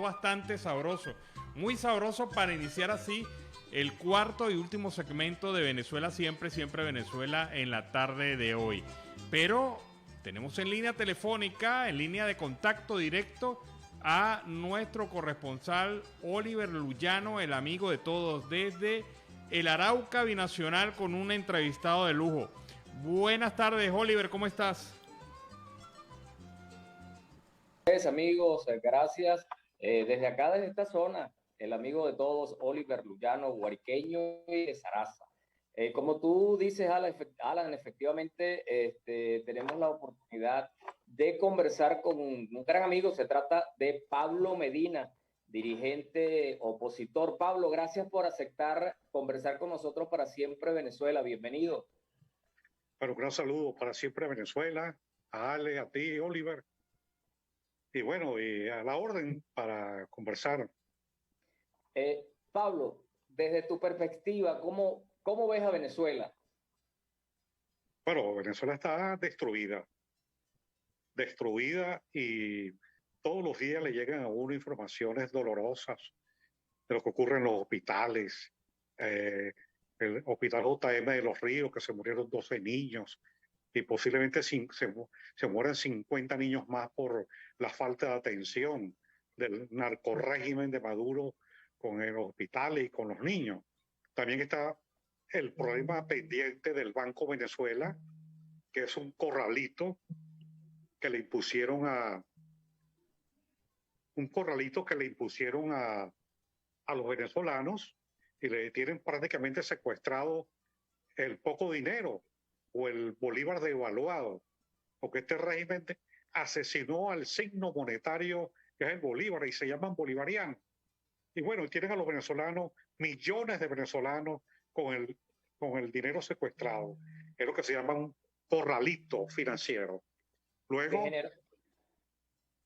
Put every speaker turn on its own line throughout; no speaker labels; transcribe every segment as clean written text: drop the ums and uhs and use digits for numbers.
bastante sabroso, muy sabroso para iniciar así el cuarto y último segmento de Venezuela Siempre, Siempre Venezuela en la tarde de hoy. Pero tenemos en línea telefónica, en línea de contacto directo, a nuestro corresponsal Oliver Luyano, el amigo de todos, desde el Arauca Binacional, con un entrevistado de lujo. Buenas tardes, Oliver, ¿cómo estás?
Amigos, gracias. Desde acá, desde esta zona, el amigo de todos, Oliver Luyano, guariqueño y de Saraza. Como tú dices, Alan, efectivamente tenemos la oportunidad de conversar con un gran amigo. Se trata de Pablo Medina, dirigente opositor. Pablo, gracias por aceptar conversar con nosotros para Siempre Venezuela. Bienvenido.
Bueno, un gran saludo para Siempre Venezuela, a Ale, a ti, Oliver. Y bueno, y a la orden para conversar.
Pablo, desde tu perspectiva, ¿cómo ves a Venezuela?
Bueno, Venezuela está destruida y todos los días le llegan a uno informaciones dolorosas de lo que ocurre en los hospitales. El hospital JM de Los Ríos, que se murieron 12 niños y posiblemente se mueran 50 niños más por la falta de atención del narcorrégimen de Maduro con los hospitales y con los niños. También está el problema pendiente del Banco Venezuela, que es un corralito que le impusieron a los venezolanos y le tienen prácticamente secuestrado el poco dinero o el bolívar devaluado, porque este régimen asesinó al signo monetario que es el bolívar y se llaman bolivarianos. Y bueno, tienen a los venezolanos, millones de venezolanos con el dinero secuestrado. Es lo que se llama un corralito financiero. Luego,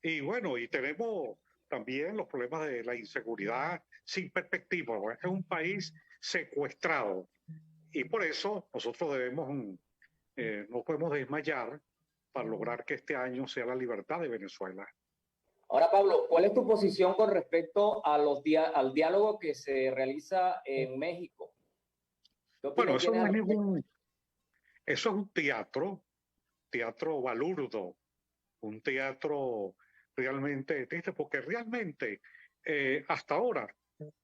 y bueno, y tenemos también los problemas de la inseguridad sin perspectiva. Es un país secuestrado. Y por eso nosotros no podemos desmayar para lograr que este año sea la libertad de Venezuela.
Ahora, Pablo, ¿cuál es tu posición con respecto a al diálogo que se realiza en México? ¿Qué
Bueno,
opinión tienes al respecto?
eso es un teatro balurdo, un teatro realmente triste, porque realmente hasta ahora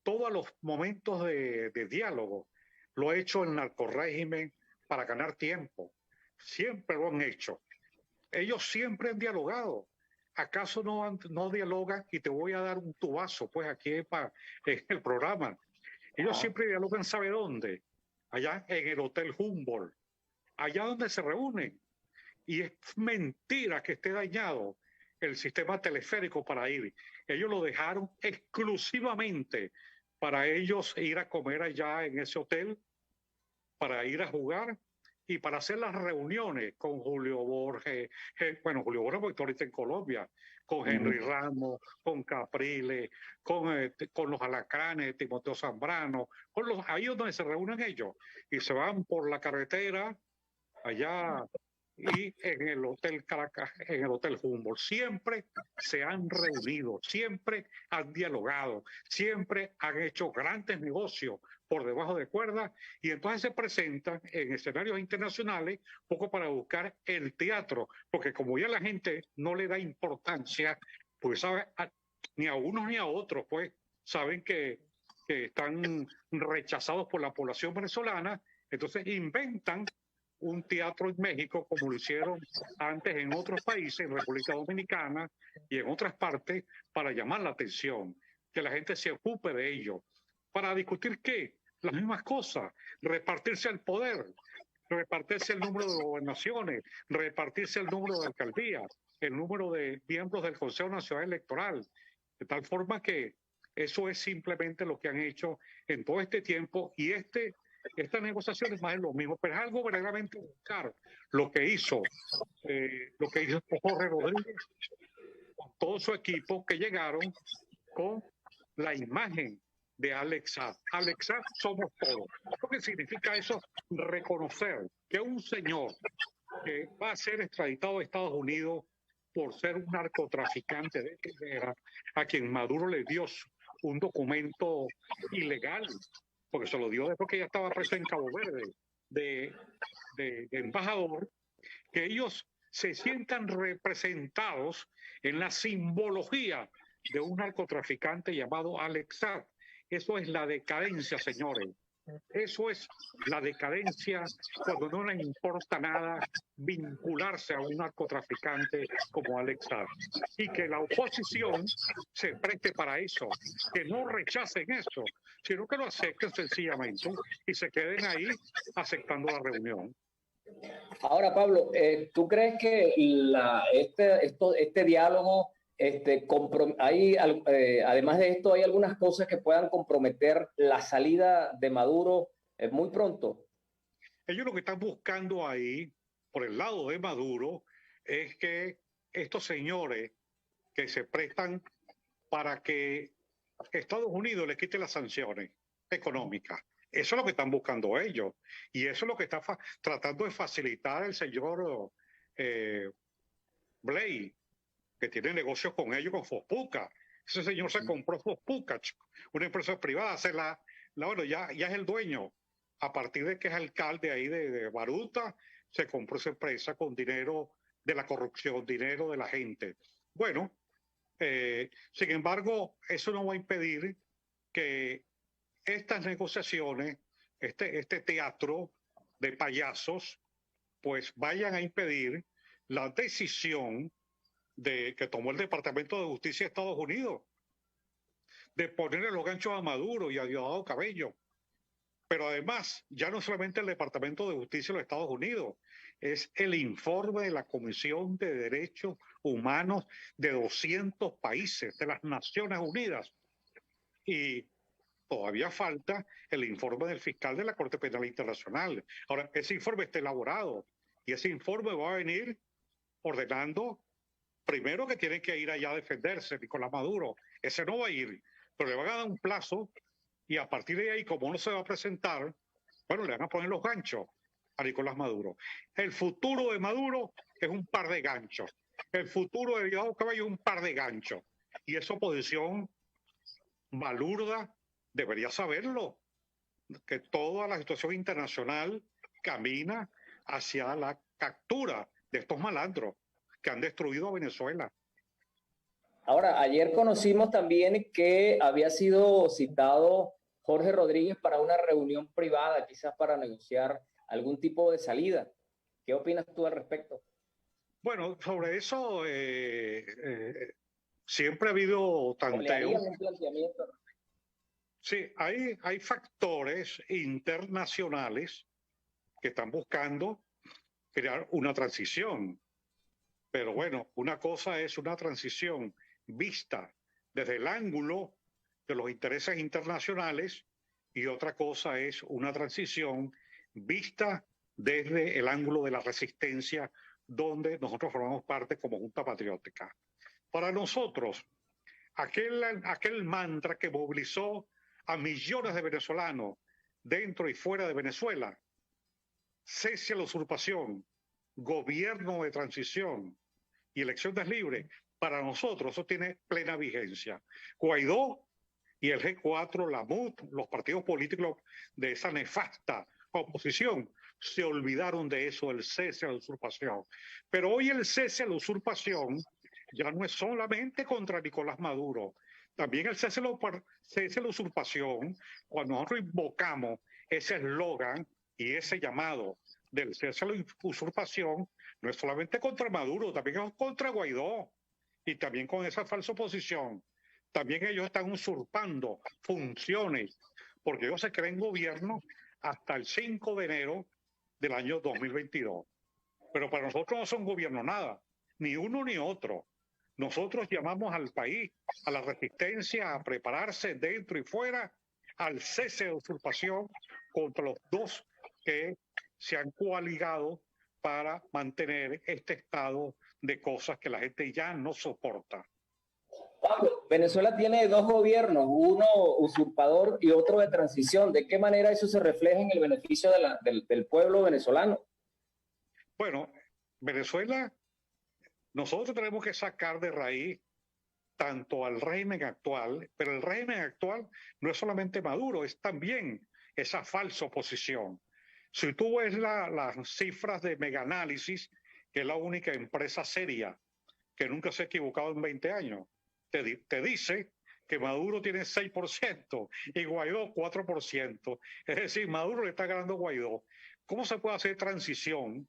todos los momentos de diálogo lo ha hecho el narcorrégimen para ganar tiempo. Siempre lo han hecho. Ellos siempre han dialogado. ¿Acaso no dialogan? Y te voy a dar un tubazo, pues aquí en el programa. Ellos siempre dialogan, ¿sabe dónde? Allá en el Hotel Humboldt, allá donde se reúnen. Y es mentira que esté dañado el sistema teleférico para ir. Ellos lo dejaron exclusivamente para ellos ir a comer allá en ese hotel, para ir a jugar y para hacer las reuniones con Julio Borges, Julio Borges porque está ahorita en Colombia, con Henry Ramos, con Capriles, con los Alacranes, Timoteo Zambrano, ahí es donde se reúnen ellos y se van por la carretera allá y en el Hotel Caracas, en el Hotel Humboldt. Siempre se han reunido, siempre han dialogado, siempre han hecho grandes negocios por debajo de cuerdas y entonces se presentan en escenarios internacionales poco para buscar el teatro, porque como ya la gente no le da importancia, pues sabe, ni a unos ni a otros, pues saben que están rechazados por la población venezolana, entonces inventan un teatro en México como lo hicieron antes en otros países, en República Dominicana y en otras partes, para llamar la atención, que la gente se ocupe de ello. ¿Para discutir qué? Las mismas cosas, repartirse el poder, repartirse el número de gobernaciones, repartirse el número de alcaldías, el número de miembros del Consejo Nacional Electoral, de tal forma que eso es simplemente lo que han hecho en todo este tiempo y estas negociaciones más es lo mismo, pero es algo verdaderamente buscar lo que hizo Jorge Rodríguez con todo su equipo que llegaron con la imagen de Alex Saab. Alex Saab somos todos. ¿Qué significa eso? Reconocer que un señor que va a ser extraditado a Estados Unidos por ser un narcotraficante de guerra, a quien Maduro le dio un documento ilegal, porque se lo dio después que ya estaba preso en Cabo Verde, de embajador, que ellos se sientan representados en la simbología de un narcotraficante llamado Alex Saab. Eso es la decadencia, señores. Eso es la decadencia cuando no le importa nada vincularse a un narcotraficante como Alex Saab. Y que la oposición se preste para eso, que no rechacen eso, sino que lo acepten sencillamente y se queden ahí aceptando la reunión.
Ahora, Pablo, ¿tú crees que este diálogo, además de esto, hay algunas cosas que puedan comprometer la salida de Maduro muy pronto?
Ellos lo que están buscando ahí, por el lado de Maduro, es que estos señores que se prestan para que Estados Unidos les quite las sanciones económicas. Eso es lo que están buscando ellos. Y eso es lo que está tratando de facilitar el señor Blay, que tiene negocios con ellos, con Fospuca. Ese señor se compró Fospuca, una empresa privada. Bueno, ya es el dueño. A partir de que es alcalde ahí de Baruta, se compró esa empresa con dinero de la corrupción, dinero de la gente. Bueno, sin embargo, eso no va a impedir que estas negociaciones, este teatro de payasos, pues vayan a impedir la decisión que tomó el Departamento de Justicia de Estados Unidos de ponerle los ganchos a Maduro y a Diosdado Cabello. Pero además, ya no solamente el Departamento de Justicia de los Estados Unidos, es el informe de la Comisión de Derechos Humanos de 200 países, de las Naciones Unidas. Y todavía falta el informe del fiscal de la Corte Penal Internacional. Ahora, ese informe está elaborado y ese informe va a venir ordenando, primero, que tienen que ir allá a defenderse, Nicolás Maduro. Ese no va a ir, pero le van a dar un plazo y a partir de ahí, como no se va a presentar, bueno, le van a poner los ganchos a Nicolás Maduro. El futuro de Maduro es un par de ganchos. El futuro de Diosdado Cabello es un par de ganchos. Y esa oposición balurda debería saberlo, que toda la situación internacional camina hacia la captura de estos malandros que han destruido a Venezuela.
Ahora, ayer conocimos también que había sido citado Jorge Rodríguez para una reunión privada, quizás para negociar algún tipo de salida. ¿Qué opinas tú al respecto?
Bueno, sobre eso siempre ha habido tanteo.
Un planteamiento.
Sí, hay factores internacionales que están buscando crear una transición. Pero bueno, una cosa es una transición vista desde el ángulo de los intereses internacionales y otra cosa es una transición vista desde el ángulo de la resistencia, donde nosotros formamos parte como Junta Patriótica. Para nosotros, aquel mantra que movilizó a millones de venezolanos dentro y fuera de Venezuela, cese a la usurpación, gobierno de transición y elecciones libres, para nosotros eso tiene plena vigencia. Guaidó y el G4, la MUD, los partidos políticos de esa nefasta oposición, se olvidaron de eso, del cese a la usurpación. Pero hoy el cese a la usurpación ya no es solamente contra Nicolás Maduro, también el cese a la usurpación, cuando nosotros invocamos ese eslogan y ese llamado del cese a la usurpación, no es solamente contra Maduro, también es contra Guaidó y también con esa falsa oposición. También ellos están usurpando funciones, porque ellos se creen gobierno hasta el 5 de enero del año 2022. Pero para nosotros no son gobierno nada, ni uno ni otro. Nosotros llamamos al país, a la resistencia, a prepararse dentro y fuera, al cese de usurpación contra los dos que se han coaligado para mantener este estado de cosas que la gente ya no soporta.
Pablo, Venezuela tiene dos gobiernos, uno usurpador y otro de transición. ¿De qué manera eso se refleja en el beneficio del pueblo venezolano?
Bueno, Venezuela Nosotros tenemos que sacar de raíz tanto al régimen actual, pero el régimen actual no es solamente Maduro, es también esa falsa oposición. Si tú ves las cifras de Megaanálisis, que es la única empresa seria que nunca se ha equivocado en 20 años, te dice que Maduro tiene 6% y Guaidó 4%. Es decir, Maduro le está ganando a Guaidó. ¿Cómo se puede hacer transición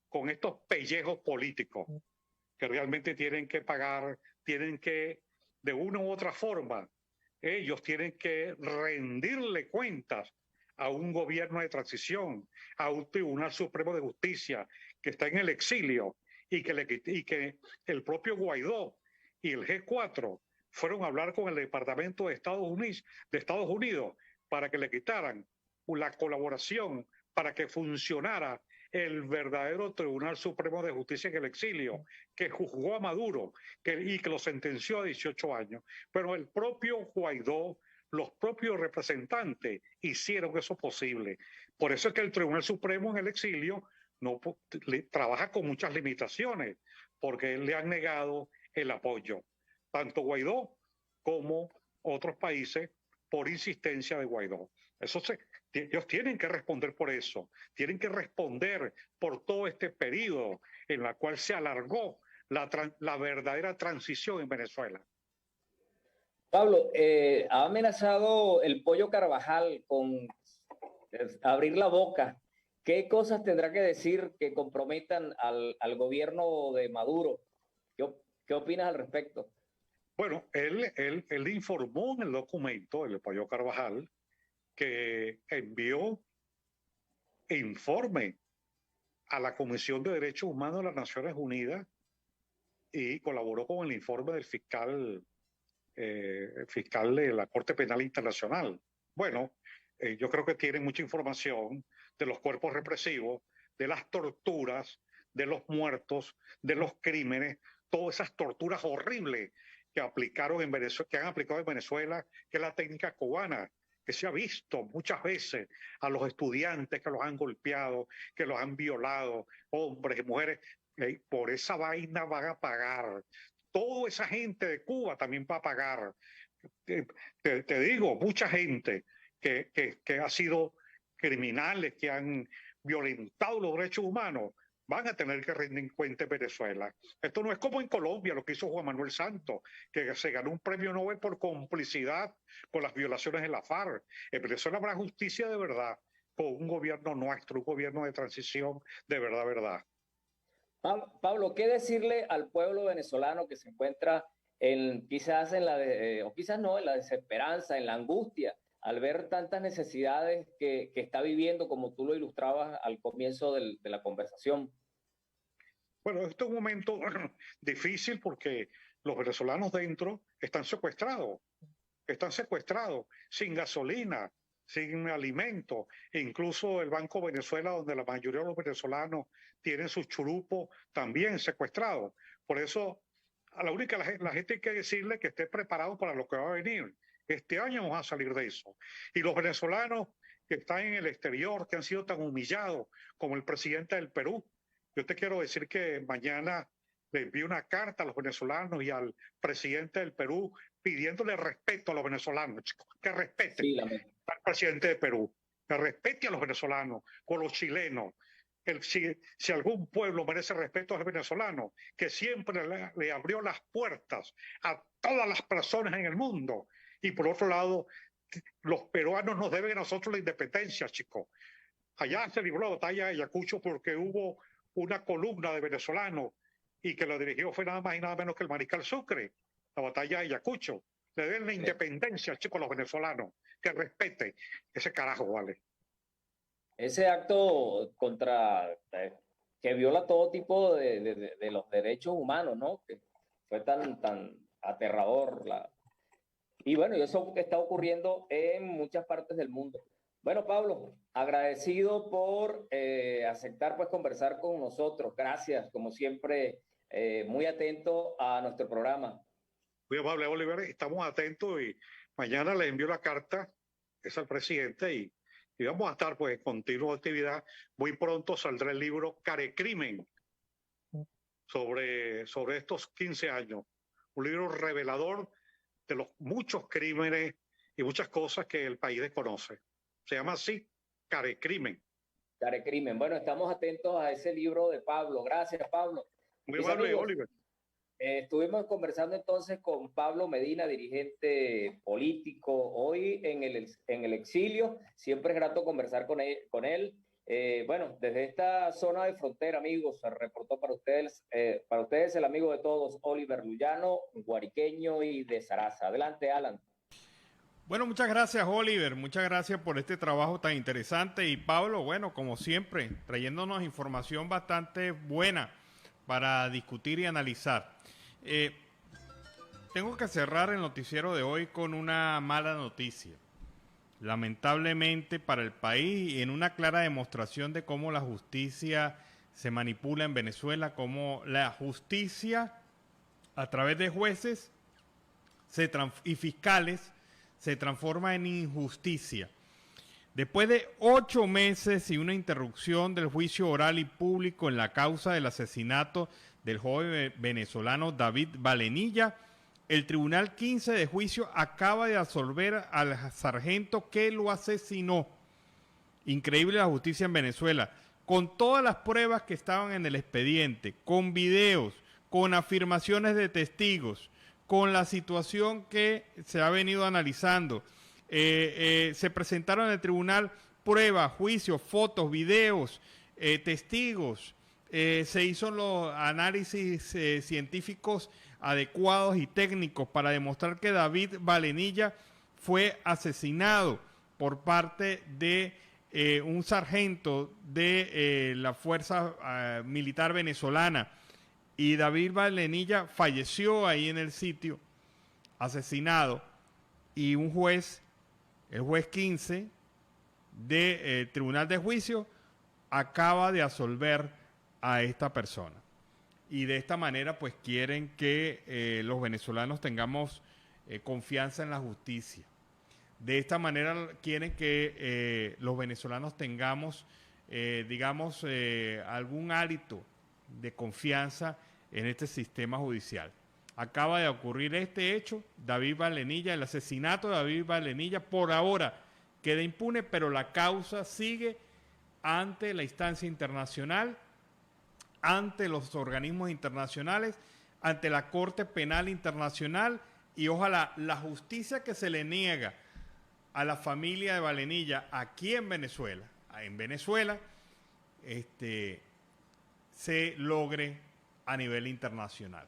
con estos pellejos políticos que realmente tienen que pagar, tienen que, de una u otra forma, ellos tienen que rendirle cuentas a un gobierno de transición, a un Tribunal Supremo de Justicia que está en el exilio y que el propio Guaidó y el G4 fueron a hablar con el Departamento de Estados Unidos para que le quitaran la colaboración para que funcionara el verdadero Tribunal Supremo de Justicia en el exilio, que juzgó a Maduro y que lo sentenció a 18 años. Pero el propio Guaidó, los propios representantes hicieron eso posible. Por eso es que el Tribunal Supremo en el exilio no trabaja con muchas limitaciones, porque le han negado el apoyo, tanto Guaidó como otros países, por insistencia de Guaidó. Ellos tienen que responder por eso, tienen que responder por todo este periodo en el cual se alargó la verdadera transición en Venezuela.
Pablo, ha amenazado el Pollo Carvajal con abrir la boca. ¿Qué cosas tendrá que decir que comprometan al gobierno de Maduro? ¿Qué opinas al respecto?
Bueno, él informó en el documento, el Pollo Carvajal, que envió informe a la Comisión de Derechos Humanos de las Naciones Unidas y colaboró con el informe del fiscal de la Corte Penal Internacional. Bueno, yo creo que tienen mucha información de los cuerpos represivos, de las torturas, de los muertos, de los crímenes, todas esas torturas horribles que aplicaron en Venezuela, que han aplicado en Venezuela, que es la técnica cubana, que se ha visto muchas veces a los estudiantes que los han golpeado, que los han violado, hombres y mujeres. Por esa vaina van a pagar. Toda esa gente de Cuba también va a pagar. Te digo, mucha gente que ha sido criminales, que han violentado los derechos humanos, van a tener que rendir cuenta en Venezuela. Esto no es como en Colombia, lo que hizo Juan Manuel Santos, que se ganó un premio Nobel por complicidad con las violaciones de la FARC. En Venezuela habrá justicia de verdad, con un gobierno nuestro, un gobierno de transición de verdad, verdad.
Pablo, ¿qué decirle al pueblo venezolano que se encuentra quizás o quizás no, en la desesperanza, en la angustia, al ver tantas necesidades que está viviendo, como tú lo ilustrabas al comienzo de la conversación?
Bueno, esto es un momento difícil porque los venezolanos dentro están secuestrados, sin gasolina, sin alimentos, e incluso el Banco Venezuela, donde la mayoría de los venezolanos tienen sus churupos, también secuestrados. Por eso, la gente hay que decirle que esté preparado para lo que va a venir. Este año vamos a salir de eso. Y los venezolanos que están en el exterior, que han sido tan humillados como el presidente del Perú, yo te quiero decir que mañana le envío una carta a los venezolanos y al presidente del Perú pidiéndole respeto a los venezolanos, chicos, que respeten al presidente de Perú, que respete a los venezolanos, con los chilenos. Si algún pueblo merece respeto a los venezolanos, que siempre le abrió las puertas a todas las personas en el mundo. Y por otro lado, los peruanos nos deben a nosotros la independencia, chicos. Allá se libró la batalla de Ayacucho porque hubo una columna de venezolanos y que la dirigió fue nada más y nada menos que el mariscal Sucre, la batalla de Ayacucho. Le den la independencia, chicos, a los venezolanos, que respete ese carajo, ¿vale?
Ese acto que viola todo tipo de los derechos humanos, ¿no? Que fue tan aterrador. Y bueno, y eso está ocurriendo en muchas partes del mundo. Bueno, Pablo, agradecido por aceptar pues conversar con nosotros. Gracias, como siempre, muy atento a nuestro programa.
Muy amable, Oliver. Estamos atentos y mañana le envío la carta, es al presidente, y vamos a estar pues en continua actividad. Muy pronto saldrá el libro Carecrimen, sobre estos 15 años. Un libro revelador de los muchos crímenes y muchas cosas que el país desconoce. Se llama así, Carecrimen.
Carecrimen. Bueno, estamos atentos a ese libro de Pablo. Gracias, Pablo.
Muy amable, Oliver.
Estuvimos conversando entonces con Pablo Medina, dirigente político, hoy en el exilio. Siempre es grato conversar con él. Bueno, desde esta zona de frontera, amigos, se reportó para ustedes el amigo de todos, Oliver Luyano, guariqueño y de Zaraza. Adelante, Alan.
Bueno, muchas gracias, Oliver. Muchas gracias por este trabajo tan interesante. Y Pablo, bueno, como siempre, trayéndonos información bastante buena para discutir y analizar. Tengo que cerrar el noticiero de hoy con una mala noticia. Lamentablemente para el país y en una clara demostración de cómo la justicia se manipula en Venezuela, cómo la justicia a través de jueces y fiscales se transforma en injusticia. Después de 8 meses y una interrupción del juicio oral y público en la causa del asesinato del joven venezolano David Valenilla, el Tribunal 15 de Juicio acaba de absolver al sargento que lo asesinó. Increíble la justicia en Venezuela. Con todas las pruebas que estaban en el expediente, con videos, con afirmaciones de testigos, con la situación que se ha venido analizando. Se presentaron en el tribunal pruebas, juicios, fotos, videos, testigos. Se hizo los análisis científicos adecuados y técnicos para demostrar que David Valenilla fue asesinado por parte de un sargento de la Fuerza Militar Venezolana. Y David Valenilla falleció ahí en el sitio, asesinado, y un juez, el juez 15 del Tribunal de Juicio, acaba de absolver a esta persona. Y de esta manera pues quieren que los venezolanos tengamos confianza en la justicia. De esta manera quieren que los venezolanos tengamos, algún hálito de confianza en este sistema judicial. Acaba de ocurrir este hecho, David Valenilla, el asesinato de David Valenilla, por ahora queda impune, pero la causa sigue ante la instancia internacional, ante los organismos internacionales, ante la Corte Penal Internacional, y ojalá la justicia que se le niega a la familia de Valenilla aquí en Venezuela, se logre a nivel internacional.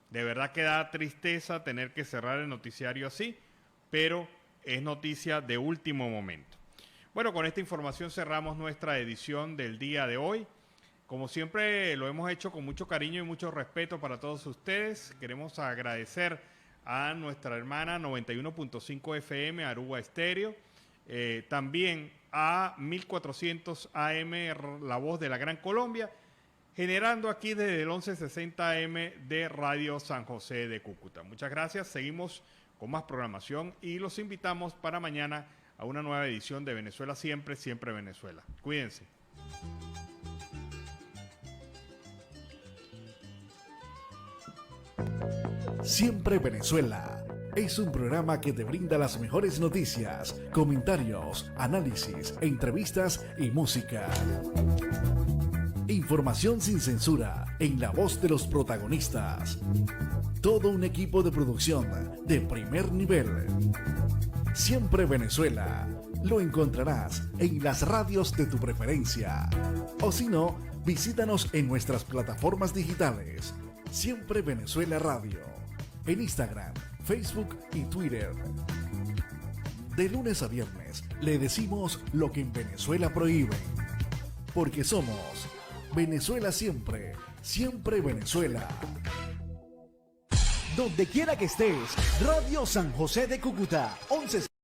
De verdad que da tristeza tener que cerrar el noticiario así, pero es noticia de último momento. Bueno, con esta información cerramos nuestra edición del día de hoy. Como siempre lo hemos hecho con mucho cariño y mucho respeto para todos ustedes. Queremos agradecer a nuestra hermana 91.5 FM Aruba Estéreo, también a 1400 AM La Voz de la Gran Colombia, generando aquí desde el 1160 AM de Radio San José de Cúcuta. Muchas gracias, seguimos con más programación y los invitamos para mañana a una nueva edición de Venezuela Siempre, Siempre Venezuela. Cuídense.
Siempre Venezuela es un programa que te brinda las mejores noticias, comentarios, análisis, entrevistas y música. Información sin censura en la voz de los protagonistas. Todo un equipo de producción de primer nivel. Siempre Venezuela lo encontrarás en las radios de tu preferencia. O si no, visítanos en nuestras plataformas digitales. Siempre Venezuela Radio. En Instagram, Facebook y Twitter. De lunes a viernes le decimos lo que en Venezuela prohíben. Porque somos Venezuela Siempre, Siempre Venezuela.
Donde quiera que estés, Radio San José de Cúcuta, 11